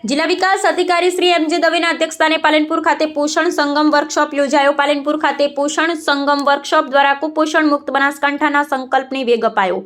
જિલ્લા વિકાસ અધિકારી શ્રી એમ.જે. દવેના અધ્યક્ષસ્થાને પાલનપુર ખાતે પોષણ સંગમ વર્કશોપ યોજાયો। પાલનપુર ખાતે પોષણ સંગમ વર્કશોપ દ્વારા કુપોષણ મુક્ત બનાસકાંઠાના સંકલ્પને વેગ અપાયો।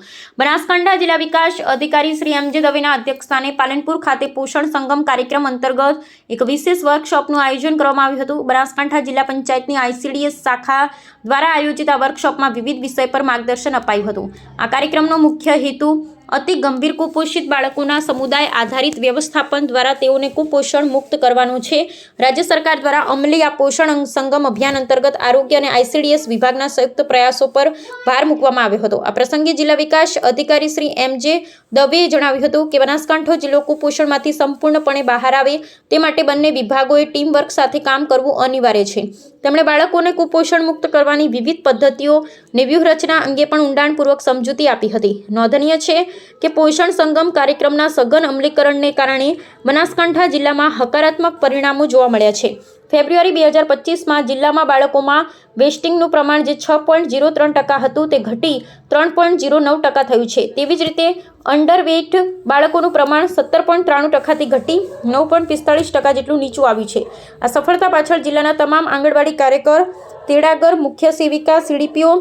બનાસકાંઠા જિલ્લા વિકાસ અધિકારી શ્રી એમ.જે. દવેના અધ્યક્ષસ્થાને પાલનપુર ખાતે પોષણ સંગમ કાર્યક્રમ અંતર્ગત એક વિશેષ વર્કશોપનું આયોજન કરવામાં આવ્યું હતું। બનાસકાંઠા જિલ્લા પંચાયતની ICDS શાખા દ્વારા આયોજિત આ વર્કશોપમાં વિવિધ વિષય પર માર્ગદર્શન અપાયું હતું। આ કાર્યક્રમનો મુખ્ય હેતુ અતિ ગંભીર કુપોષિત બાળકોના સમુદાય આધારિત વ્યવસ્થાપન દ્વારા તેઓને કુપોષણ મુક્ત કરવાનો છે। રાજ્ય સરકાર દ્વારા અમલી આ પોષણ સંગમ અભિયાન અંતર્ગત આરોગ્ય અને ICDS વિભાગના સંયુક્ત પ્રયાસો પર ભાર મૂકવામાં આવ્યો હતો। આ પ્રસંગે જિલ્લા વિકાસ અધિકારી શ્રી એમ.જે. દવેએ જણાવ્યું હતું કે બનાસકાંઠો જિલ્લો કુપોષણમાંથી સંપૂર્ણપણે બહાર આવે તે માટે બંને વિભાગોએ ટીમ વર્ક સાથે કામ કરવું અનિવાર્ય છે। તેમણે બાળકોને કુપોષણ મુક્ત કરવાની વિવિધ પદ્ધતિઓ અને વ્યૂહરચના અંગે પણ ઊંડાણપૂર્વક સમજૂતી આપી હતી। નોંધનીય છે કે પોષણ સંગમ કાર્યક્રમના સઘન અમલીકરણને કારણે બનાસકાંઠા જિલ્લામાં હકારાત્મક પરિણામો જોવા મળ્યા છે। ફેબ્રુઆરી 2025માં જિલ્લામાં બાળકોમાં વેસ્ટિંગનું પ્રમાણ જે 6.03% હતું તે ઘટી 3.09% થયું છે। તેવી જ રીતે અંડરવેઇટ બાળકોનું પ્રમાણ 17.93%થી ઘટી 9.45% જેટલું નીચું આવ્યું છે। આ સફળતા પાછળ જિલ્લાના તમામ આંગણવાડી કાર્યકર, તેડાગર, મુખ્ય સેવિકા, CDPO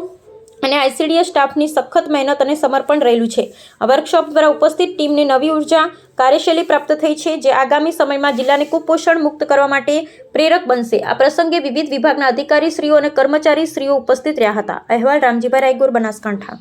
અને ICDS સ્ટાફની સખત મહેનત અને સમર્પણ રહેલું છે। આ વર્કશોપ દ્વારા ઉપસ્થિત ટીમને નવી ઉર્જા, કાર્યશૈલી પ્રાપ્ત થઈ છે જે આગામી સમયમાં જિલ્લાને કુપોષણ મુક્ત કરવા માટે પ્રેરક બનશે। આ પ્રસંગે વિવિધ વિભાગના અધિકારીશ્રીઓ અને કર્મચારીશ્રીઓ ઉપસ્થિત રહ્યા હતા। અહેવાલ રામજીભાઈ રાયગોર, બનાસકાંઠા।